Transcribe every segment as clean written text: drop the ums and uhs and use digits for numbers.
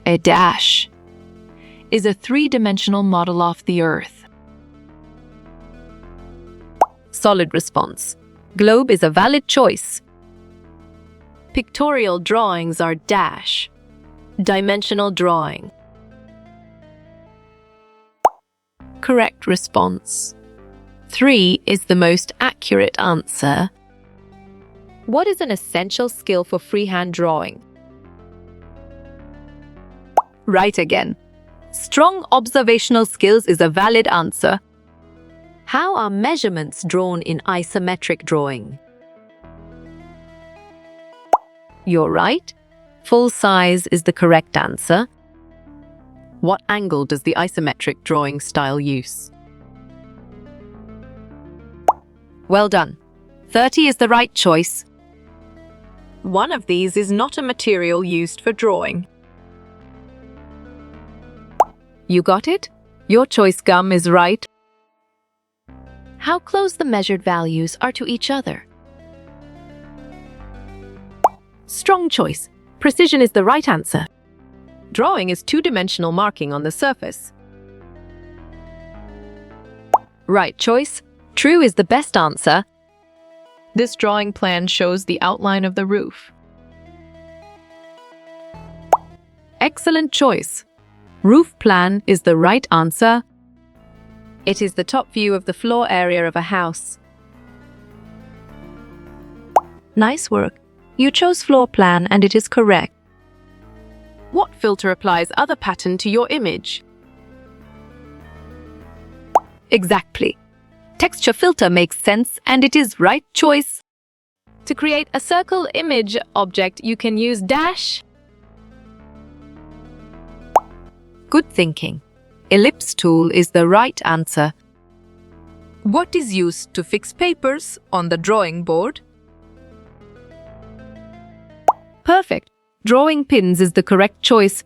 A dash is a three-dimensional model of the Earth. Solid response. Globe is a valid choice. Pictorial drawings are dash. Dimensional drawing. Correct response. 3 is the most accurate answer. What is an essential skill for freehand drawing? Right again. Strong observational skills is a valid answer. How are measurements drawn in isometric drawing? You're right. Full size is the correct answer. What angle does the isometric drawing style use? Well done. 30 is the right choice. One of these is not a material used for drawing. You got it? Your choice, gum, is right. How close the measured values are to each other? Strong choice. Precision is the right answer. Drawing is two-dimensional marking on the surface. Right choice. True is the best answer. This drawing plan shows the outline of the roof. Excellent choice. Roof plan is the right answer. It is the top view of the floor area of a house. Nice work. You chose floor plan and it is correct. What filter applies other pattern to your image? Exactly. Texture filter makes sense and it is right choice. To create a circle image object, you can use dash. Good thinking. Ellipse tool is the right answer. What is used to fix papers on the drawing board? Perfect. Drawing pins is the correct choice.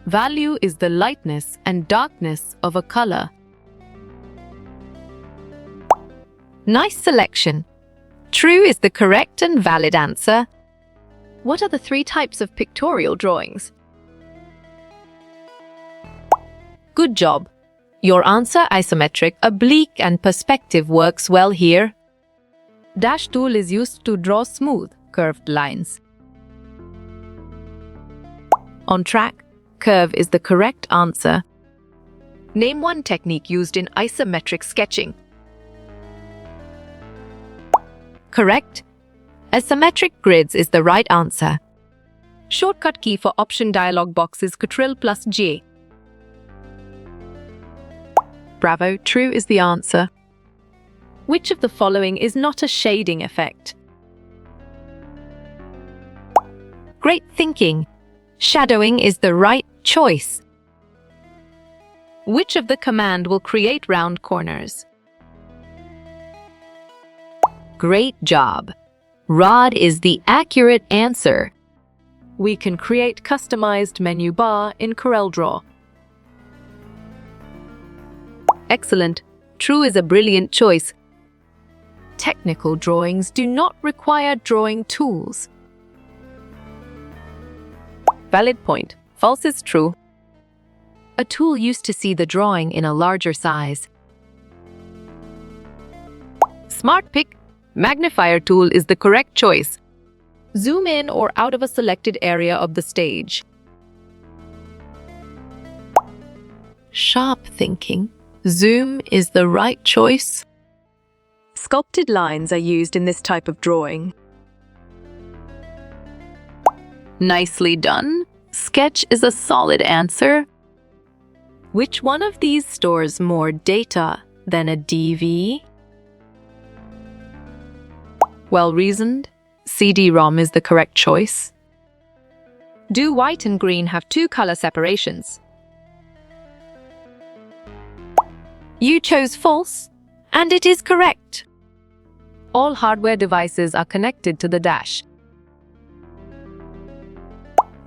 Value is the lightness and darkness of a color. Nice selection. True is the correct and valid answer. What are the 3 types of pictorial drawings? Good job. Your answer, isometric, oblique, and perspective, works well here. Dash tool is used to draw smooth, curved lines. On track, curve is the correct answer. Name one technique used in isometric sketching. Correct. Asymmetric grids is the right answer. Shortcut key for option dialog box is Ctrl+J. Bravo, true is the answer. Which of the following is not a shading effect? Great thinking. Shadowing is the right choice. Which of the command will create round corners? Great job. Rod is the accurate answer. We can create customized menu bar in CorelDRAW. Excellent. True is a brilliant choice. Technical drawings do not require drawing tools. Valid point. False is true. A tool used to see the drawing in a larger size. Smart pick. Magnifier tool is the correct choice. Zoom in or out of a selected area of the stage. Sharp thinking. Zoom is the right choice. Sculpted lines are used in this type of drawing. Nicely done. Sketch is a solid answer. Which one of these stores more data than a DV? Well reasoned. CD-ROM is the correct choice. Do white and green have 2 color separations? You chose false, and it is correct. All hardware devices are connected to the dash.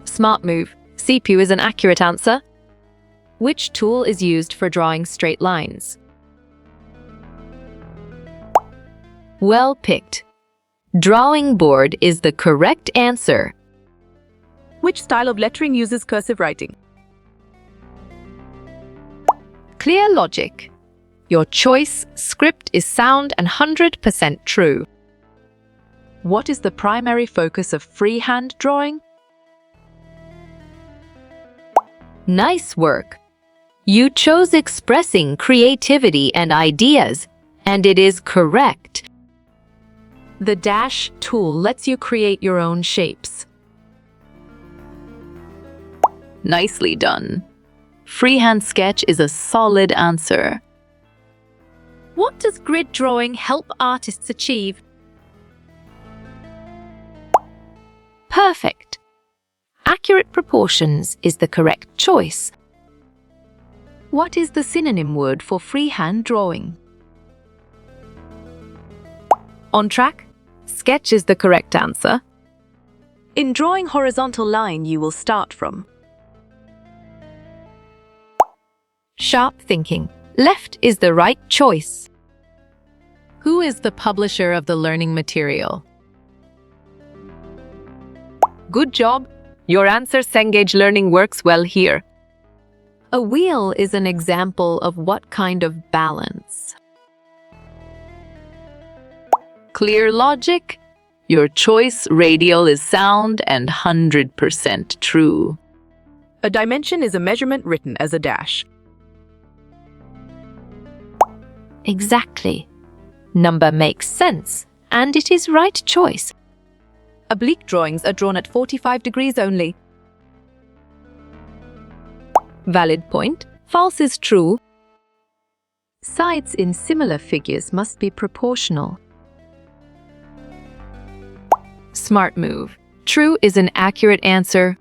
Smart move. CPU is an accurate answer. Which tool is used for drawing straight lines? Well picked. Drawing board is the correct answer. Which style of lettering uses cursive writing? Clear logic. Your choice script is sound and 100% true. What is the primary focus of freehand drawing? Nice work. You chose expressing creativity and ideas, and it is correct. The dash tool lets you create your own shapes. Nicely done. Freehand sketch is a solid answer. What does grid drawing help artists achieve? Perfect. Accurate proportions is the correct choice. What is the synonym word for freehand drawing? On track? Sketch is the correct answer. In drawing horizontal line, you will start from Sharp thinking. Left is the right choice. Who is the publisher of the learning material? Good job. Your answer Cengage Learning works well here. A wheel is an example of what kind of balance? Clear logic. Your choice radial is sound and 100% true. a dimension is a measurement written as a dash. Exactly. Number makes sense, and it is right choice. Oblique drawings are drawn at 45 degrees only. Valid point. False is true. Sides in similar figures must be proportional. Smart move. True is an accurate answer.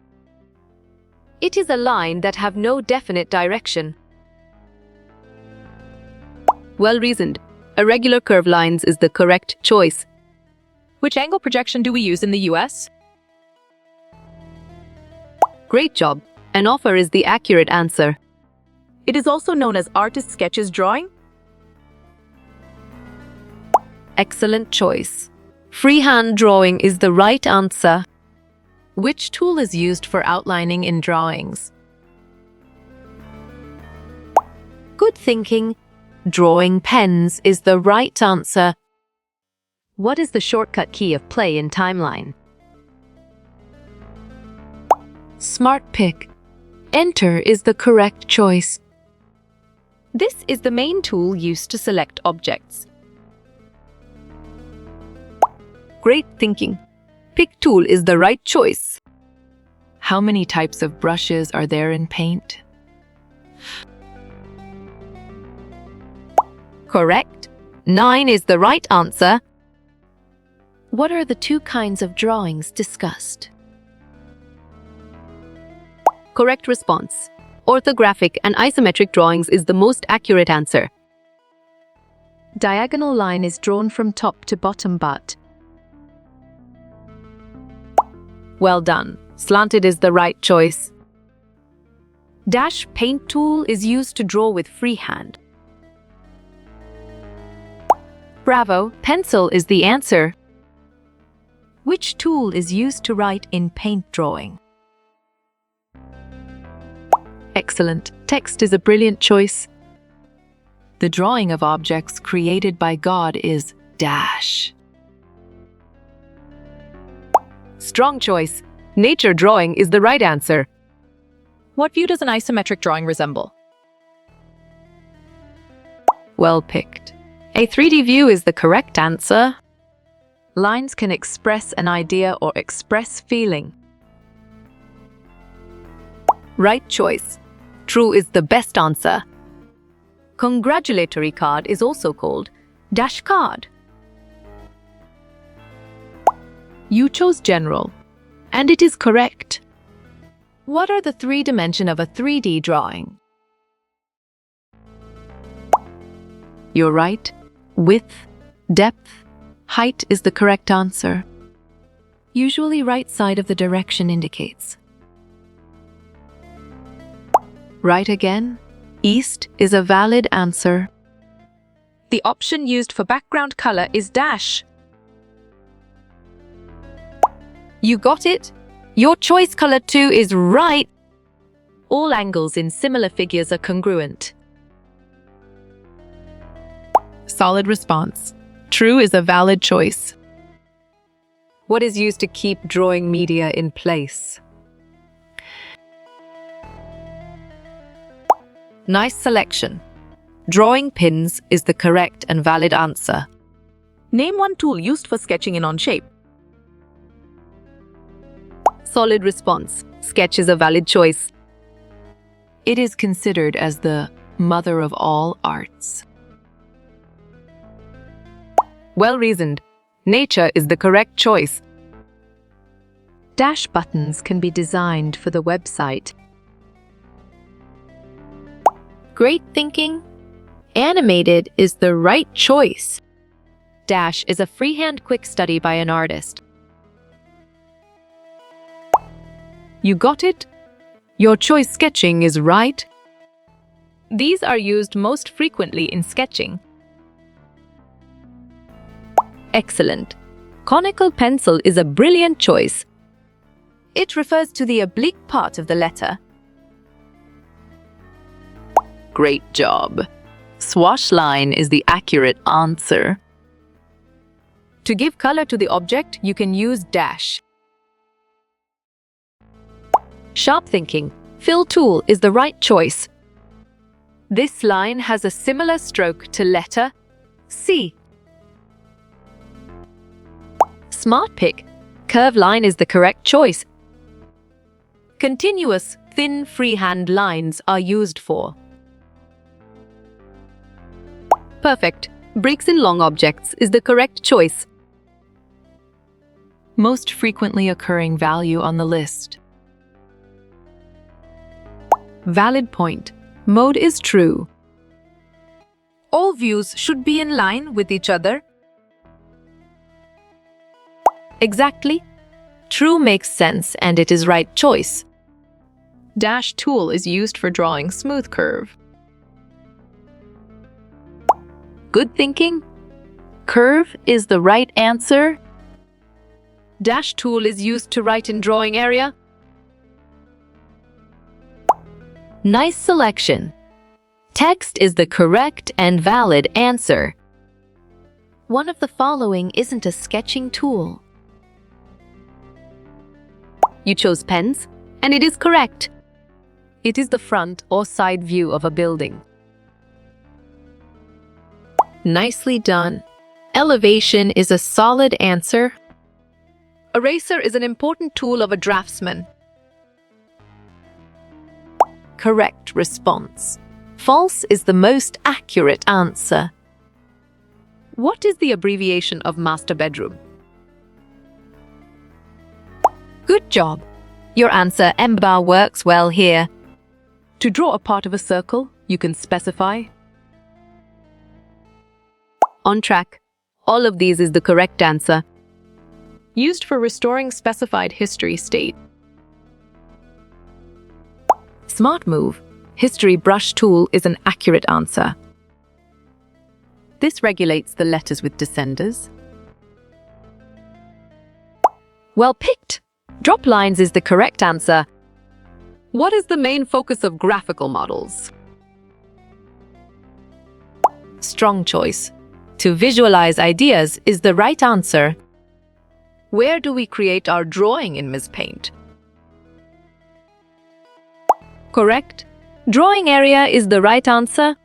It is a line that have no definite direction. Well reasoned. Irregular curve lines is the correct choice. Which angle projection do we use in the US? Great job. An offer is the accurate answer. It is also known as artist sketches drawing. Excellent choice. Freehand drawing is the right answer. Which tool is used for outlining in drawings? Good thinking. Drawing pens is the right answer. What is the shortcut key of play in timeline? Smart pick. Enter is the correct choice. This is the main tool used to select objects. Great thinking. Pick tool is the right choice. How many types of brushes are there in paint? Correct. 9 is the right answer. What are the two kinds of drawings discussed? Correct response. Orthographic and isometric drawings is the most accurate answer. Diagonal line is drawn from top to bottom but. Well done. Slanted is the right choice. Dash paint tool is used to draw with freehand. Bravo. Pencil is the answer. Which tool is used to write in paint drawing? Excellent. Text is a brilliant choice. The drawing of objects created by God is dash. Strong choice. Nature drawing is the right answer. What view does an isometric drawing resemble? Well picked. A 3D view is the correct answer. Lines can express an idea or express feeling. Right choice. True is the best answer. Congratulatory card is also called dash card. You chose general, and it is correct. What are the 3 dimensions of a 3D drawing? You're right. Width, depth, height is the correct answer. Usually right side of the direction indicates. Right again. East is a valid answer. The option used for background color is dash. You got it. Your choice color 2 is right. All angles in similar figures are congruent. Solid response. True is a valid choice. What is used to keep drawing media in place? Nice selection. Drawing pins is the correct and valid answer. Name one tool used for sketching in on shape. Solid response. Sketch is a valid choice. It is considered as the mother of all arts. Well reasoned. Nature is the correct choice. Dash buttons can be designed for the website. Great thinking. Animated is the right choice. Dash is a freehand quick study by an artist. You got it? Your choice sketching is right. These are used most frequently in sketching. Excellent. Conical pencil is a brilliant choice. It refers to the oblique part of the letter. Great job. Swash line is the accurate answer. To give color to the object, you can use dash. Sharp thinking. Fill tool is the right choice. This line has a similar stroke to letter C. Smart pick. Curve line is the correct choice. Continuous, thin freehand lines are used for. Perfect. Breaks in long objects is the correct choice. Most frequently occurring value on the list. Valid point. Mode is true. All views should be in line with each other. Exactly. True makes sense and it is right choice. Dash tool is used for drawing smooth curve. Good thinking. Curve is the right answer. Dash tool is used to write in drawing area. Nice selection. Text is the correct and valid answer. One of the following isn't a sketching tool. You chose pens, and it is correct. It is the front or side view of a building. Nicely done. Elevation is a solid answer. Eraser is an important tool of a draftsman. Correct response. False is the most accurate answer. What is the abbreviation of master bedroom? Good job. Your answer M-bar works well here. To draw a part of a circle, you can specify. On track. All of these is the correct answer. Used for restoring specified history state. Smart move. History brush tool is an accurate answer. This regulates the letters with descenders. Well picked. Drop lines is the correct answer. What is the main focus of graphical models? Strong choice. To visualize ideas is the right answer. Where do we create our drawing in Ms. Paint? Correct. Drawing area is the right answer.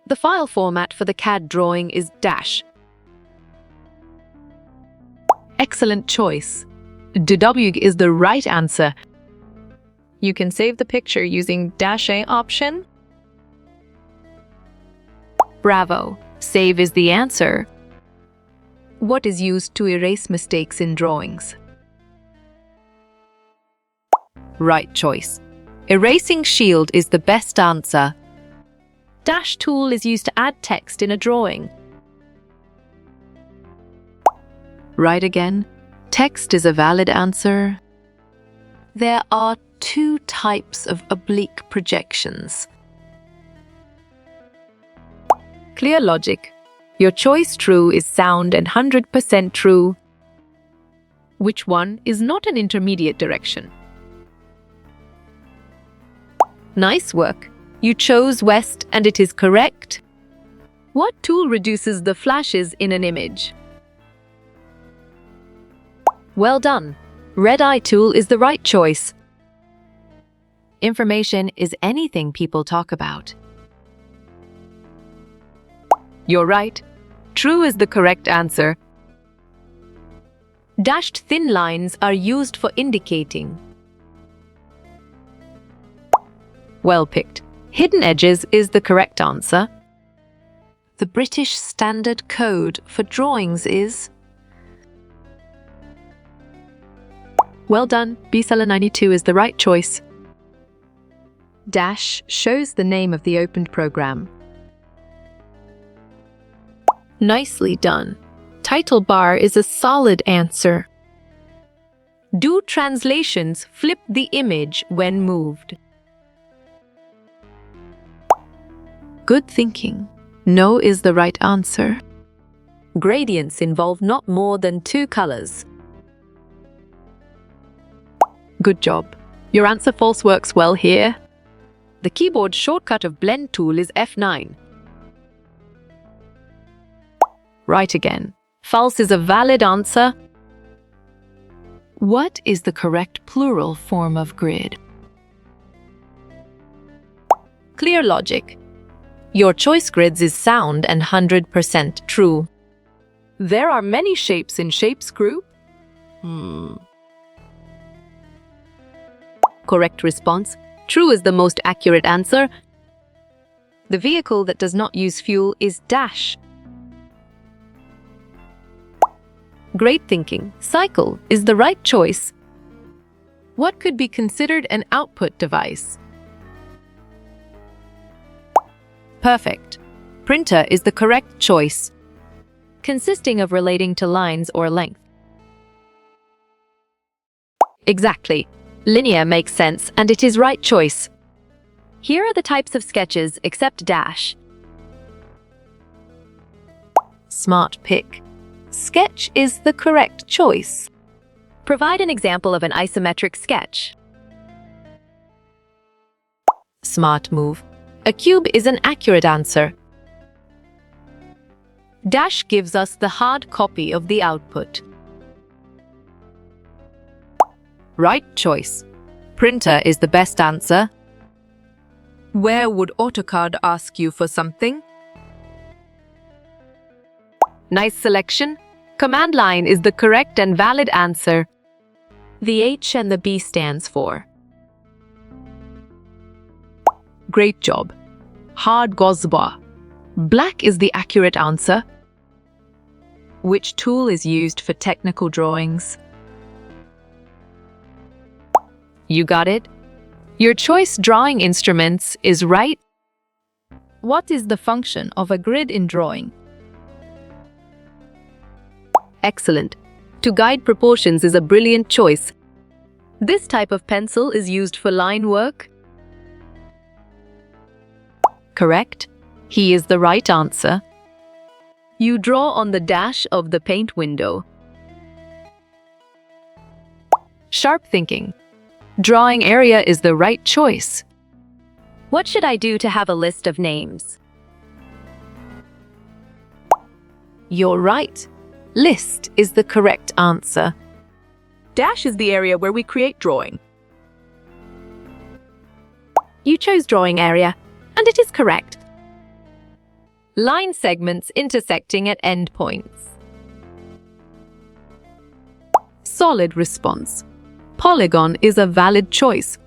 The file format for the CAD drawing is dash. Excellent choice. DW is the right answer. You can save the picture using -A option. Bravo. Save is the answer. What is used to erase mistakes in drawings? Right choice. Erasing shield is the best answer. Dash tool is used to add text in a drawing. Right again. Text is a valid answer. There are two types of oblique projections. Clear logic. Your choice true is sound and 100% true. Which one is not an intermediate direction? Nice work. You chose west and it is correct. What tool reduces the flashes in an image? Well done. Red eye tool is the right choice. Information is anything people talk about. You're right. True is the correct answer. Dashed thin lines are used for indicating. Well picked. Hidden edges is the correct answer. The British Standard Code for drawings is... Well done. B-Seller92 is the right choice. Dash shows the name of the opened program. Nicely done. Title bar is a solid answer. Do translations flip the image when moved? Good thinking. No is the right answer. Gradients involve not more than 2 colors. Good job. Your answer false works well here. The keyboard shortcut of blend tool is F9. Right again. False is a valid answer. What is the correct plural form of grid? Clear logic. Your choice grids is sound and 100% true. There are many shapes in shapes group. Correct response. True is the most accurate answer. The vehicle that does not use fuel is dash. Great thinking. Cycle is the right choice. What could be considered an output device? Perfect. Printer is the correct choice, consisting of relating to lines or length. Exactly. Linear makes sense and it is right choice. Here are the types of sketches except dash. Smart pick. Sketch is the correct choice. Provide an example of an isometric sketch. Smart move. A cube is an accurate answer. Dash gives us the hard copy of the output. Right choice. Printer is the best answer. Where would AutoCAD ask you for something? Nice selection. Command line is the correct and valid answer. The H and the B stands for. Great job. Hard gozba. Black is the accurate answer. Which tool is used for technical drawings? You got it. Your choice drawing instruments is right. What is the function of a grid in drawing? Excellent. To guide proportions is a brilliant choice. This type of pencil is used for line work. Correct. He is the right answer. You draw on the dash of the paint window. Sharp thinking. Drawing area is the right choice. What should I do to have a list of names? You're right. List is the correct answer. Dash is the area where we create drawing. You chose drawing area, and it is correct. Line segments intersecting at endpoints. Solid response. Polygon is a valid choice.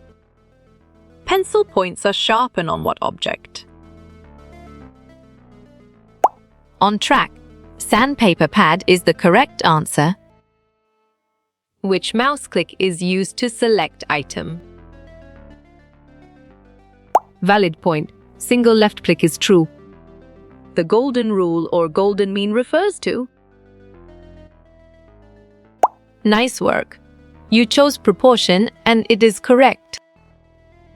Pencil points are sharpened on what object? On track. Sandpaper pad is the correct answer. Which mouse click is used to select item? Valid point. Single left click is true. The golden rule or golden mean refers to. Nice work. You chose proportion and it is correct.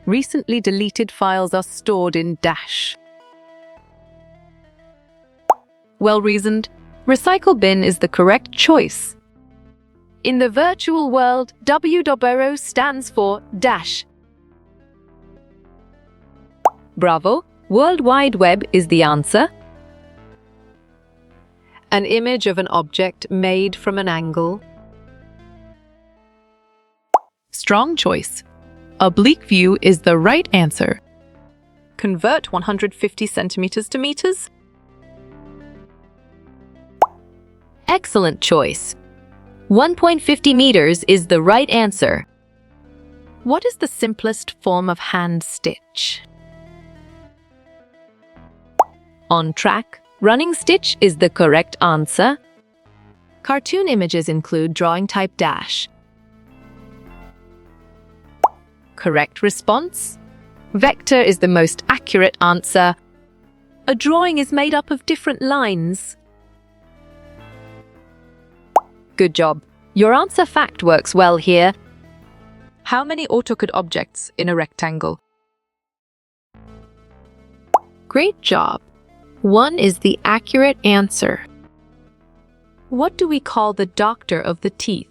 Recently deleted files are stored in dash. Well reasoned. Recycle bin is the correct choice. In the virtual world, W stands for dash. Bravo! World Wide Web is the answer. An image of an object made from an angle. Strong choice. Oblique view is the right answer. Convert 150 centimeters to meters. Excellent choice. 1.50 meters is the right answer. What is the simplest form of hand stitch? On track, running stitch is the correct answer. Cartoon images include drawing type dash. Correct response. Vector is the most accurate answer. A drawing is made up of different lines. Good job. Your answer fact works well here. How many AutoCAD objects in a rectangle? Great job. 1 is the accurate answer. What do we call the doctor of the teeth?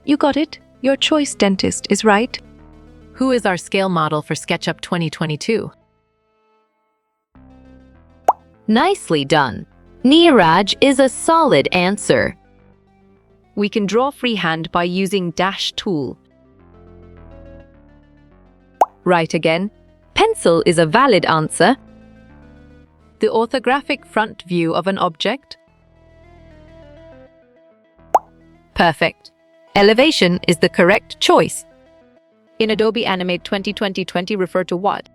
You got it. Your choice dentist is right. Who is our scale model for SketchUp 2022? Nicely done. Neeraj is a solid answer. We can draw freehand by using dash tool. Right again. Pencil is a valid answer. The orthographic front view of an object. Perfect. Elevation is the correct choice. In Adobe Animate 2020 refer to what?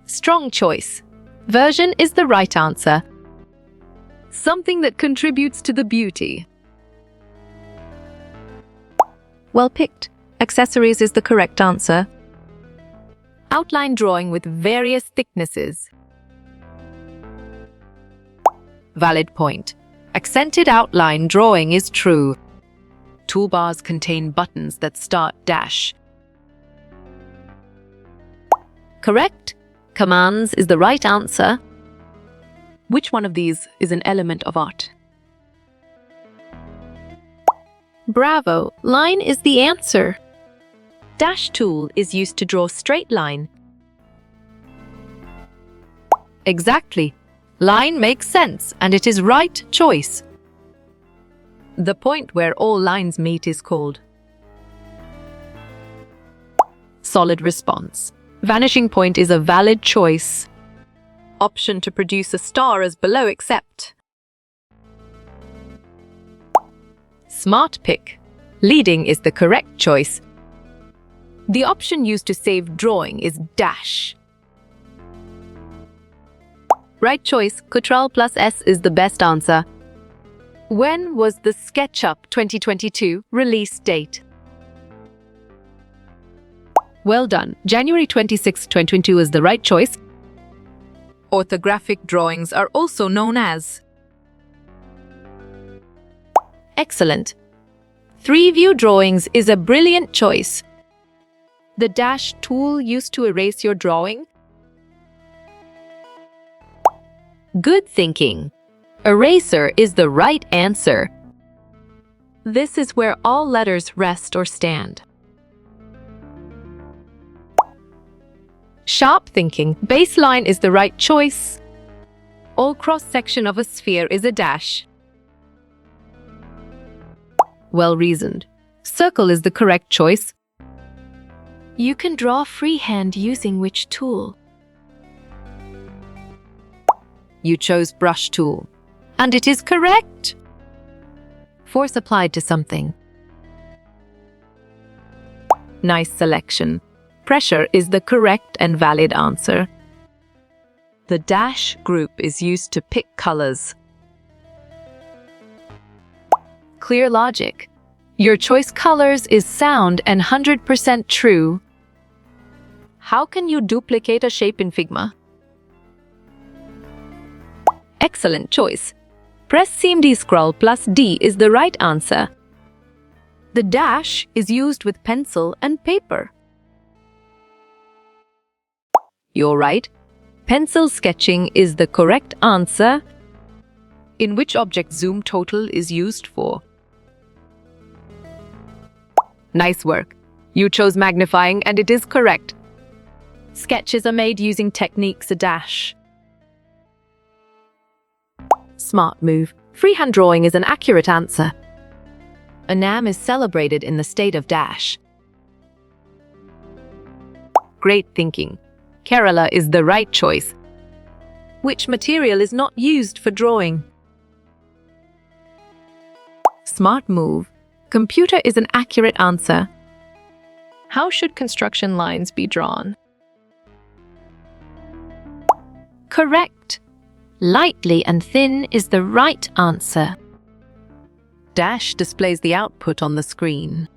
Strong choice. Version is the right answer. Something that contributes to the beauty. Well picked. Accessories is the correct answer. Outline drawing with various thicknesses. Valid point. Accented outline drawing is true. Toolbars contain buttons that start dash. Correct. Commands is the right answer. Which one of these is an element of art? Bravo! Line is the answer. Dash tool is used to draw straight line. Exactly. Line makes sense and it is right choice. The point where all lines meet is called. Solid response. Vanishing point is a valid choice. Option to produce a star as below except. Smart pick. Leading is the correct choice. The option used to save drawing is dash. Right choice. Ctrl plus S is the best answer. When was the SketchUp 2022 release date? Well done. January 26, 2022 is the right choice. Orthographic drawings are also known as. Excellent. 3-view drawings is a brilliant choice. The dash tool used to erase your drawing. Good thinking. Eraser is the right answer. This is where all letters rest or stand. Sharp thinking. Baseline is the right choice. All cross-section of a sphere is a dash. Well reasoned. Circle is the correct choice. You can draw freehand using which tool? You chose brush tool. And it is correct. Force applied to something. Nice selection. Pressure is the correct and valid answer. The dash group is used to pick colors. Clear logic. Your choice colors is sound and 100% true. How can you duplicate a shape in Figma? Excellent choice. Press CMD scroll plus D is the right answer. The dash is used with pencil and paper. You're right. Pencil sketching is the correct answer. In which object zoom total is used for? Nice work. You chose magnifying and it is correct. Sketches are made using techniques dash. Smart move. Freehand drawing is an accurate answer. Anam is celebrated in the state of dash. Great thinking. Kerala is the right choice. Which material is not used for drawing? Smart move. Computer is an accurate answer. How should construction lines be drawn? Correct. Lightly and thin is the right answer. Dash displays the output on the screen.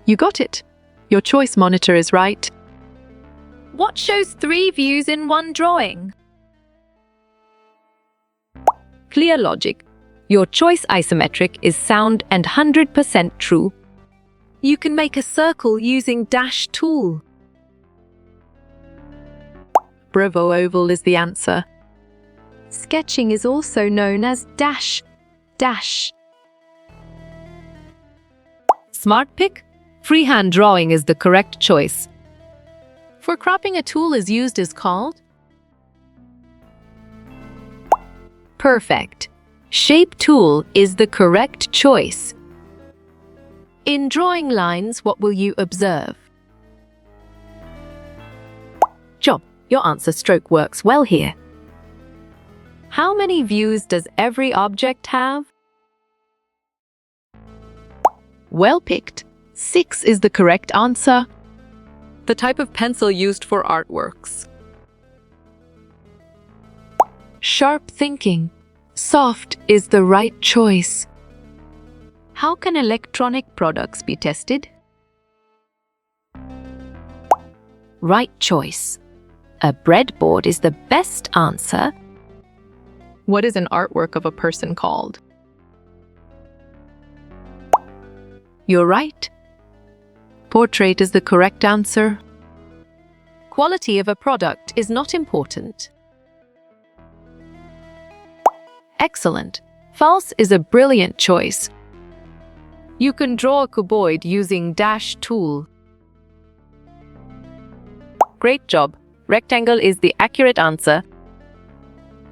You got it. Your choice monitor is right. What shows 3 views in one drawing? Clear logic. Your choice isometric is sound and 100% true. You can make a circle using dash tool. Bravo oval is the answer. Sketching is also known as dash. Smart pick. Freehand drawing is the correct choice. For cropping, a tool is used is called? Perfect. Shape tool is the correct choice. In drawing lines, what will you observe? Job. Your answer stroke works well here. How many views does every object have? Well picked. 6 is the correct answer. The type of pencil used for artworks. Sharp thinking. Soft is the right choice. How can electronic products be tested? Right choice. A breadboard is the best answer. What is an artwork of a person called? You're right. Portrait is the correct answer. Quality of a product is not important. Excellent. False is a brilliant choice. You can draw a cuboid using dash tool. Great job. Rectangle is the accurate answer.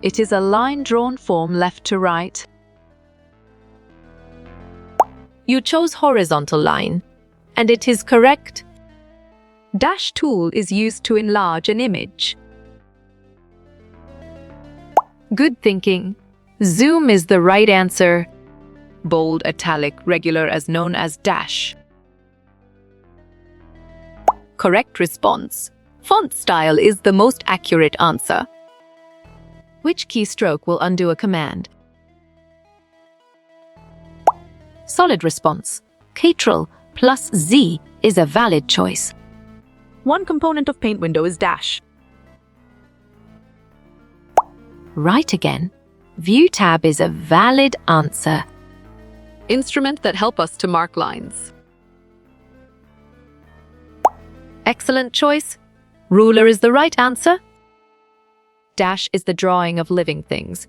It is a line drawn form left to right. You chose horizontal line, and it is correct. Dash tool is used to enlarge an image. Good thinking. Zoom is the right answer. Bold, italic, regular as known as dash. Correct response. Font style is the most accurate answer. Which keystroke will undo a command? Solid response. Ctrl plus Z is a valid choice. One component of paint window is dash. Right again. View tab is a valid answer. Instrument that help us to mark lines. Excellent choice. Ruler is the right answer. Dash is the drawing of living things.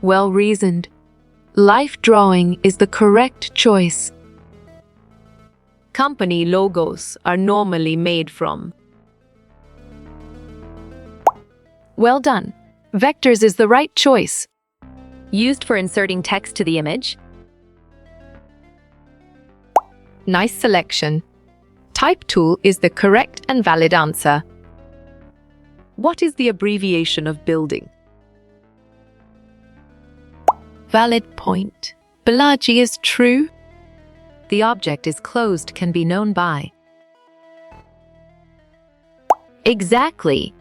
Well reasoned. Life drawing is the correct choice. Company logos are normally made from. Well done. Vectors is the right choice. Used for inserting text to the image. Nice selection. Type tool is the correct and valid answer. What is the abbreviation of building? Valid point. Balaji is true. The object is closed can be known by. Exactly.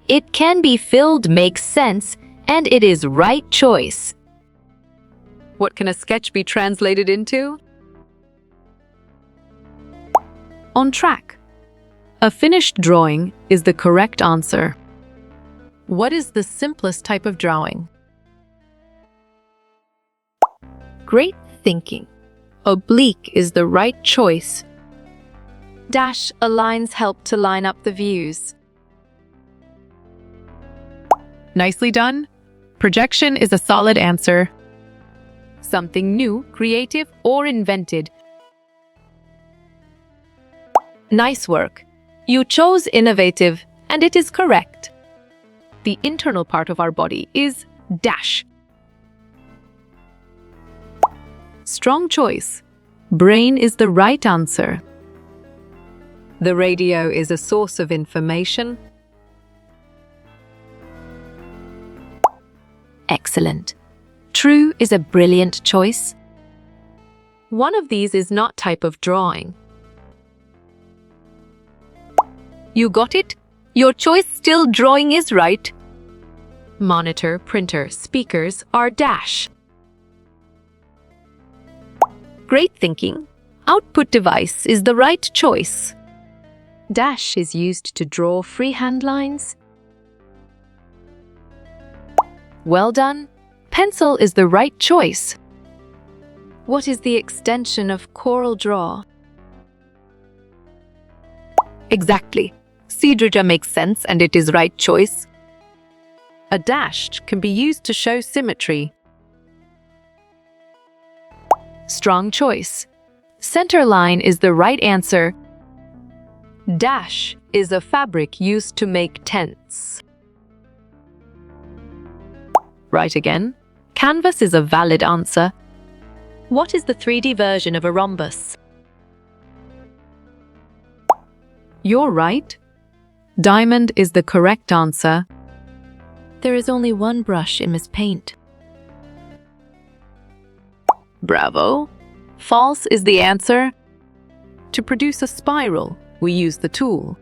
It can be filled makes sense, and it is right choice. What can a sketch be translated into? On track. A finished drawing is the correct answer. What is the simplest type of drawing? Great thinking. Oblique is the right choice. Dash aligns help to line up the views. Nicely done. Projection is a solid answer. Something new, creative, or invented. Nice work. You chose innovative, and it is correct. The internal part of our body is dash. Strong choice. Brain is the right answer. The radio is a source of information. Excellent. True is a brilliant choice. One of these is not type of drawing. You got it? Your choice still drawing is right. Monitor, printer, speakers are dash. Great thinking. Output device is the right choice. Dash is used to draw freehand lines. Well done. Pencil is the right choice. What is the extension of Coral Draw? Exactly. Cedrija makes sense and it is right choice. A dash can be used to show symmetry. Strong choice. Center line is the right answer. Dash is a fabric used to make tents. Right again. Canvas is a valid answer. What is the 3D version of a rhombus? You're right. Diamond is the correct answer. There is only one brush in Miss Paint. Bravo. False is the answer. To produce a spiral, we use the tool.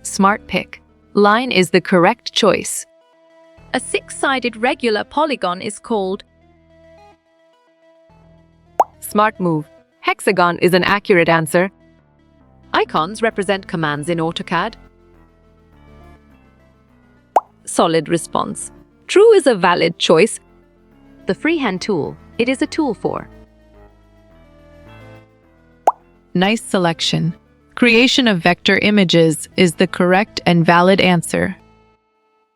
Smart pick. Line is the correct choice. A six-sided regular polygon is called Smart move. Hexagon is an accurate answer. Icons represent commands in AutoCAD. Solid response. True is a valid choice. The freehand tool. It is a tool for. Nice selection. Creation of vector images is the correct and valid answer.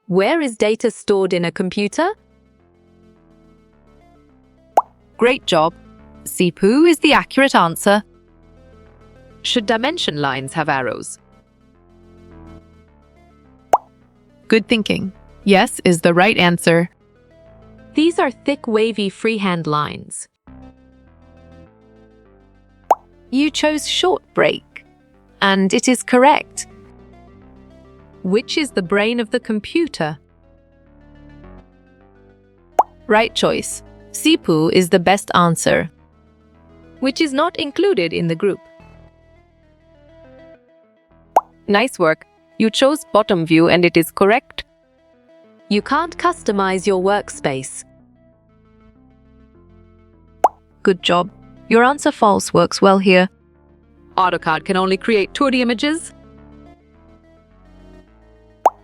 Where is data stored in a computer? Great job. CPU is the accurate answer. Should dimension lines have arrows? Good thinking. Yes is the right answer. These are thick, wavy freehand lines. You chose short break, and it is correct. Which is the brain of the computer? Right choice. CPU is the best answer. Which is not included in the group. Nice work. You chose bottom view and it is correct. You can't customize your workspace. Good job. Your answer false works well here. AutoCAD can only create 2D images.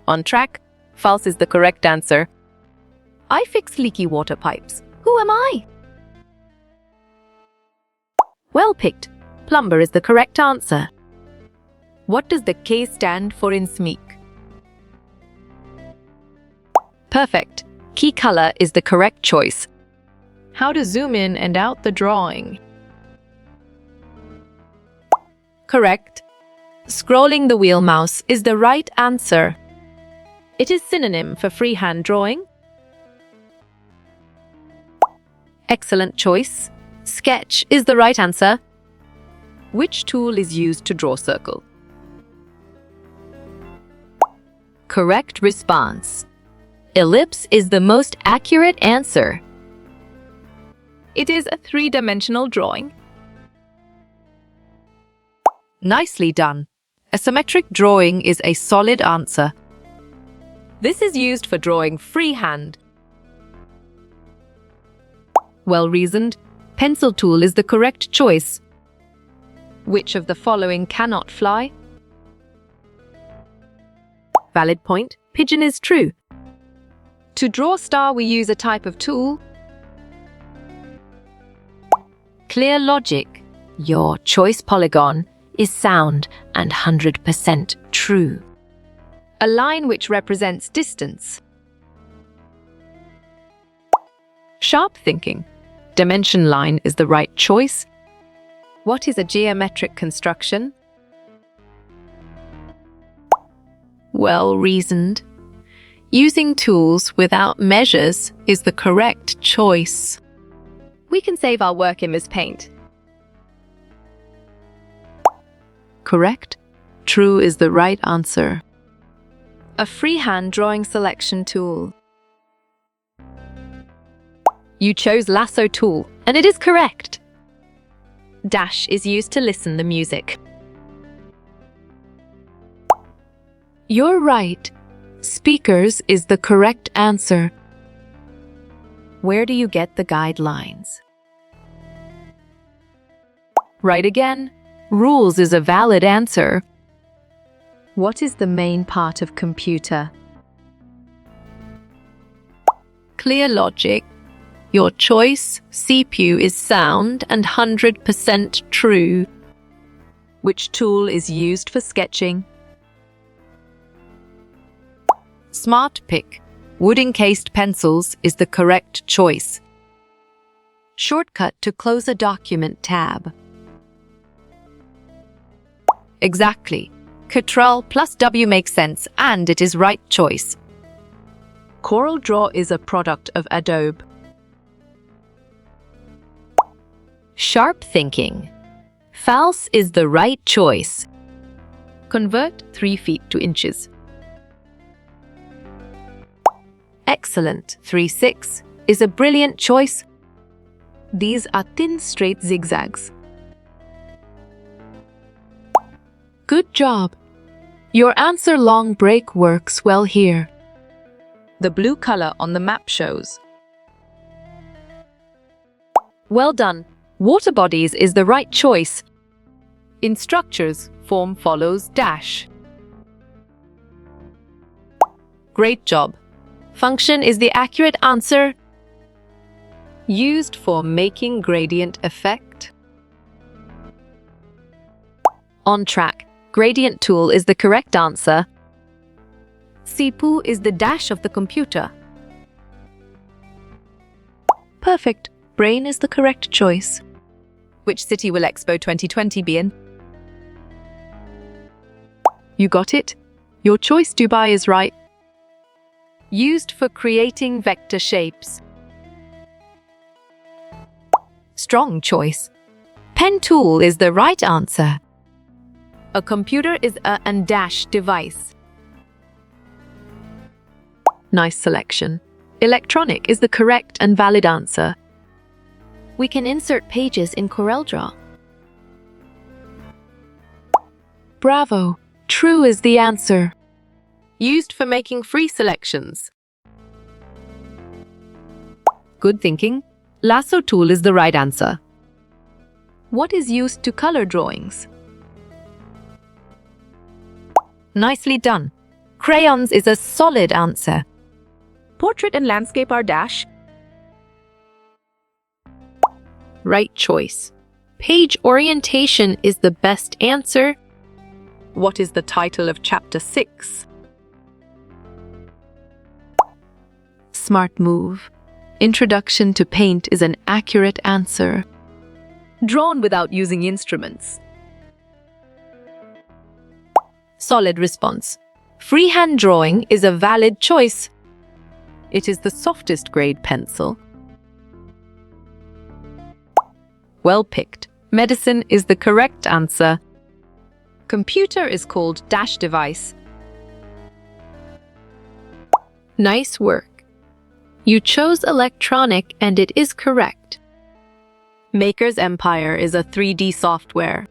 On track. False is the correct answer. I fix leaky water pipes. Who am I? Well picked. Plumber is the correct answer. What does the K stand for in SMEEK? Perfect. Key color is the correct choice. How to zoom in and out the drawing. Correct. Scrolling the wheel mouse is the right answer. It is synonym for freehand drawing. Excellent choice. Sketch is the right answer. Which tool is used to draw circle? Correct response. Ellipse is the most accurate answer. It is a three-dimensional drawing. Nicely done. A symmetric drawing is a solid answer. This is used for drawing freehand. Well reasoned. Pencil tool is the correct choice. Which of the following cannot fly? Valid point. Pigeon is true. To draw star, we use a type of tool. Clear logic. Your choice polygon is sound and 100% true. a line which represents distance. Sharp thinking. Dimension line is the right choice. What is a geometric construction? Well reasoned. Using tools without measures is the correct choice. We can save our work in Ms. Paint. Correct. True is the right answer. A freehand drawing selection tool. You chose lasso tool, and it is correct. Dash is used to listen the music. You're right. Speakers is the correct answer. Where do you get the guidelines? Right again. Rules is a valid answer. What is the main part of computer? Clear logic. Your choice, CPU, is sound and 100% true. Which tool is used for sketching? Smart pick. Wood-encased pencils is the correct choice. Shortcut to close a document tab. Exactly. Ctrl plus W makes sense, and it is right choice. Coral Draw is a product of Adobe. Sharp thinking. False is the right choice. Convert 3 feet to inches. Excellent. 3/6 is a brilliant choice. These are thin, straight zigzags. Good job. Your answer long break works well here. The blue color on the map shows. Well done. Water bodies is the right choice. In structures, form follows dash. Great job. Function is the accurate answer. Used for making gradient effect. On track. Gradient tool is the correct answer. CPU is the dash of the computer. Perfect. Brain is the correct choice. Which city will Expo 2020 be in? You got it? Your choice, Dubai, is right. Used for creating vector shapes. Strong choice. Pen tool is the right answer. A computer is a and dash device. Nice selection. Electronic is the correct and valid answer. We can insert pages in CorelDRAW. Bravo. True is the answer. Used for making free selections. Good thinking. Lasso tool is the right answer. What is used to color drawings? Nicely done. Crayons is a solid answer. Portrait and landscape are dash. Right choice. Page orientation is the best answer. What is the title of Chapter 6? Smart move. Introduction to paint is an accurate answer. Drawn without using instruments. Solid response. Freehand drawing is a valid choice. It is the softest grade pencil. Well picked. Medicine is the correct answer. Computer is called dash device. Nice work. You chose electronic and it is correct. Maker's Empire is a 3D software.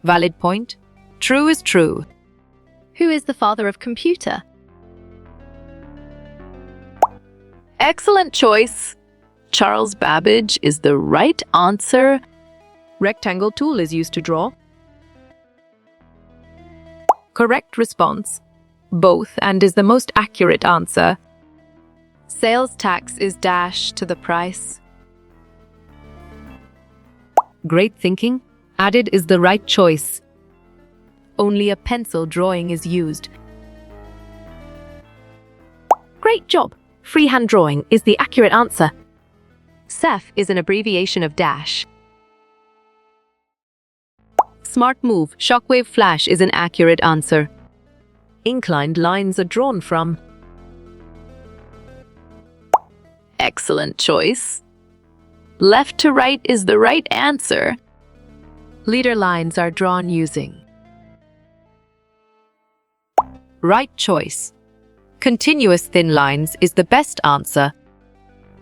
Valid point. True is true. Who is the father of computer? Excellent choice. Charles Babbage is the right answer. Rectangle tool is used to draw. Correct response. Both and is the most accurate answer. Sales tax is dash to the price. Great thinking. Added is the right choice. only a pencil drawing is used. Great job! Freehand drawing is the accurate answer. Ceph is an abbreviation of dash. Smart move, shockwave flash is an accurate answer. Inclined lines are drawn from. Excellent choice. Left to right is the right answer. Leader lines are drawn using. Right choice. Continuous thin lines is the best answer.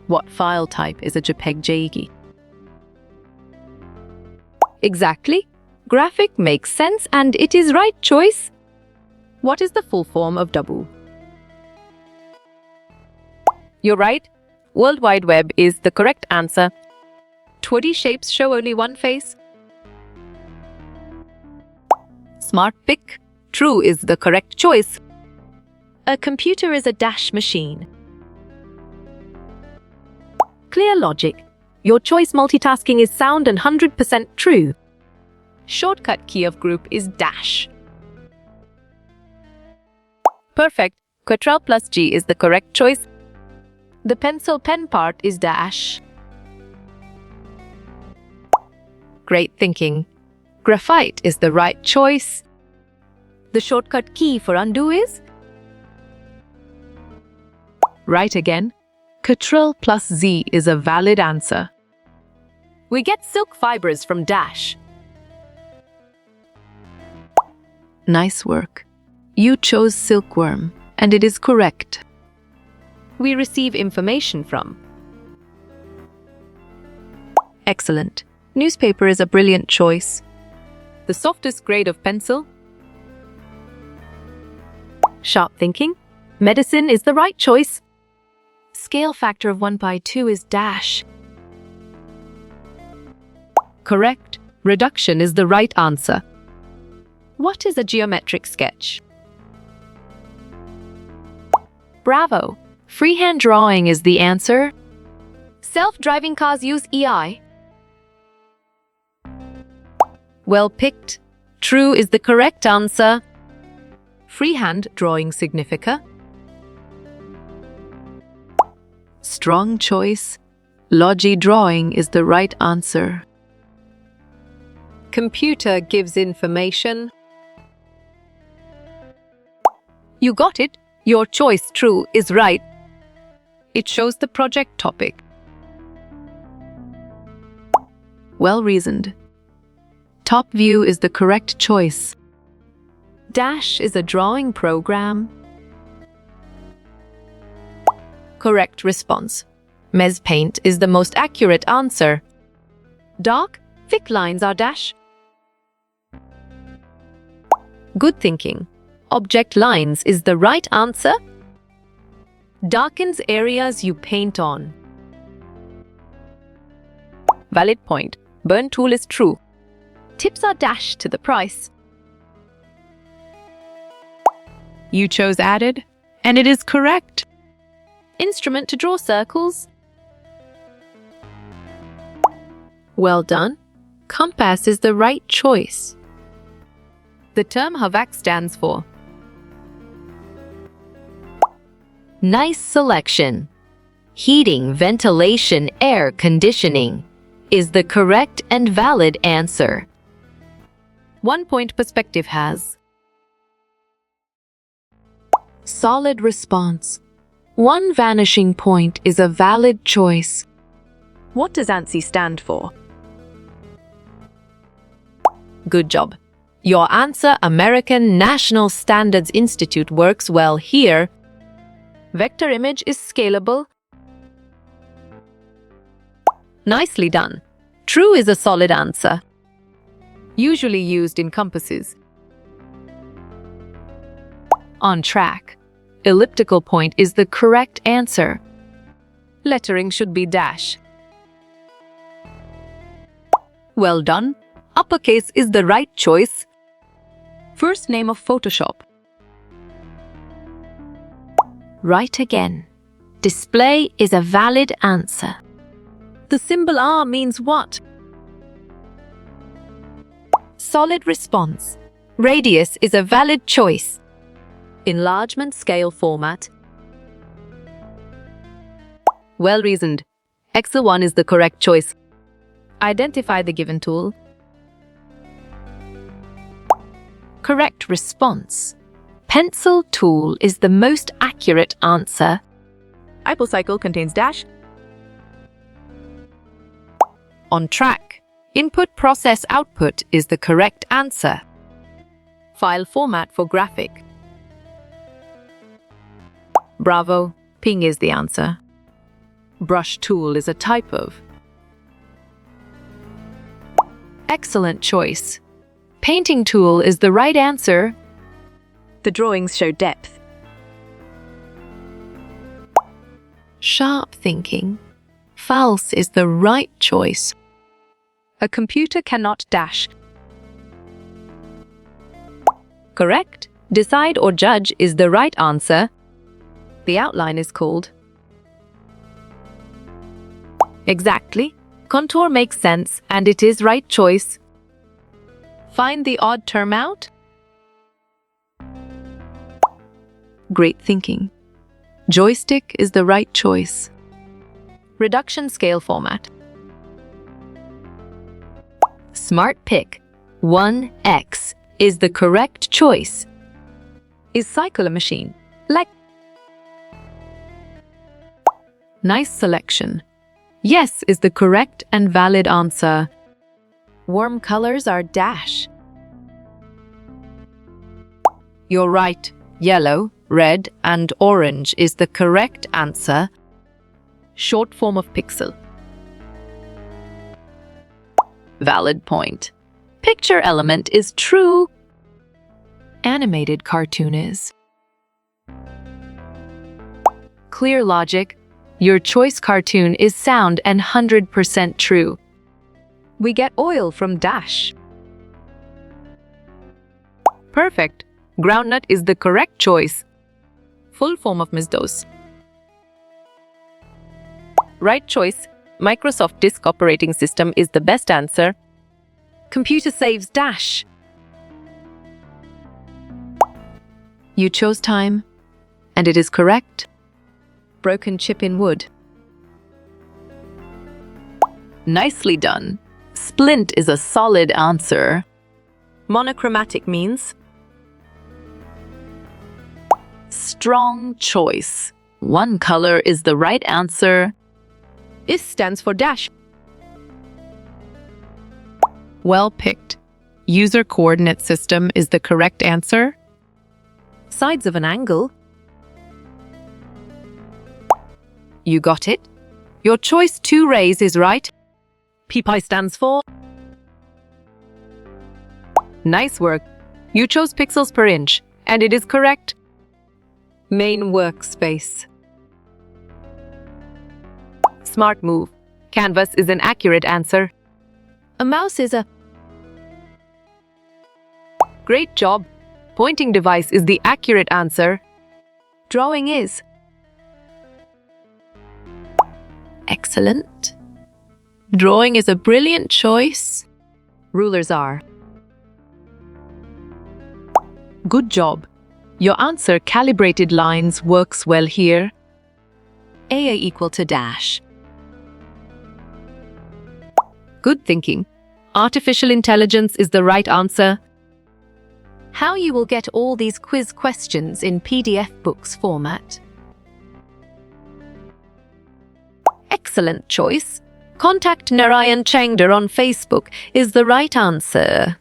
What file type is a JPEG? Exactly. Graphic makes sense and it is right choice. What is the full form of DABU? You're right. World Wide Web is the correct answer. 2D shapes show only one face. Smart pick. True is the correct choice. A computer is a dash machine. Clear logic. Your choice multitasking is sound and 100% true. Shortcut key of group is dash. Perfect. Ctrl plus G is the correct choice. The pencil pen part is dash. Great thinking. Graphite is the right choice. The shortcut key for undo is? Right again. Ctrl plus Z is a valid answer. We get silk fibers from dash. Nice work. You chose silkworm, and it is correct. We receive information from. Excellent. Newspaper is a brilliant choice. The softest grade of pencil. Sharp thinking. Medicine is the right choice. Scale factor of 1/2 is dash. Correct. Reduction is the right answer. What is a geometric sketch? Bravo! Freehand drawing is the answer. Self-driving cars use EI. Well picked. True is the correct answer. Freehand drawing significa. Strong choice. Logi drawing is the right answer. Computer gives information. You got it. Your choice, true, is right. It shows the project topic. Well reasoned. Top view is the correct choice. Dash is a drawing program. Correct response. Mez Paint is the most accurate answer. Dark, thick lines are dash. Good thinking. Object lines is the right answer. Darkens areas you paint on. Valid point. Burn tool is true. Tips are dash to the price. You chose added, and it is correct. Instrument to draw circles. Well done. Compass is the right choice. The term HVAC stands for nice selection. Heating, ventilation, air conditioning is the correct and valid answer. 1 point perspective has Solid response. 1 vanishing point is a valid choice. What does ANSI stand for? good job. Your answer, American National Standards Institute, works well here. Vector image is scalable. Nicely done. True is a solid answer. Usually used in compasses. On track. Elliptical point is the correct answer. Lettering should be dash. Well done. Uppercase is the right choice. First name of Photoshop. Right again. Display is a valid answer. The symbol R means what? Solid response. Radius is a valid choice. Enlargement scale format. Well reasoned. Excel 1 is the correct choice. Identify the given tool. Correct response. Pencil tool is the most accurate answer. Hypocycle contains dash. On track. Input process output is the correct answer. File format for graphic. Bravo. Ping is the answer. Brush tool is a type of. Excellent choice. Painting tool is the right answer. The drawings show depth. Sharp thinking. False is the right choice. A computer cannot dash. Correct. Decide or judge is the right answer. The outline is called. Exactly. Contour makes sense and it is right choice. Find the odd term out. Great thinking. Joystick is the right choice. Reduction scale format. Smart pick 1x is the correct choice. Is cycle a machine? Like. Nice selection. Yes is the correct and valid answer. Warm colors are dash. You're right. Yellow, red, and orange is the correct answer. Short form of pixel. Valid point. Picture element is true. Animated cartoon is. Clear logic. Your choice cartoon is sound and 100% true. We get oil from dash. Perfect. Groundnut is the correct choice. Full form of MS-DOS. Right choice. Microsoft Disk Operating System is the best answer. Computer saves dash. You chose time, and it is correct. Broken chip in wood. Nicely done. Splint is a solid answer. Monochromatic means strong choice. One color is the right answer. IS stands for dash. Well picked. User coordinate system is the correct answer. Sides of an angle. You got it. Your choice 2 rays is right. PPI stands for. Nice work. You chose pixels per inch, and it is correct. Main workspace. Smart move. Canvas is an accurate answer. A mouse is a. Great job. Pointing device is the accurate answer. Drawing is. Excellent. Drawing is a brilliant choice. Rulers are. Good job. Your answer calibrated lines works well here. AA equal to dash. Good thinking. Artificial intelligence is the right answer. How you will get all these quiz questions in PDF books format. Excellent choice. Contact Narayan Changdar on Facebook is the right answer.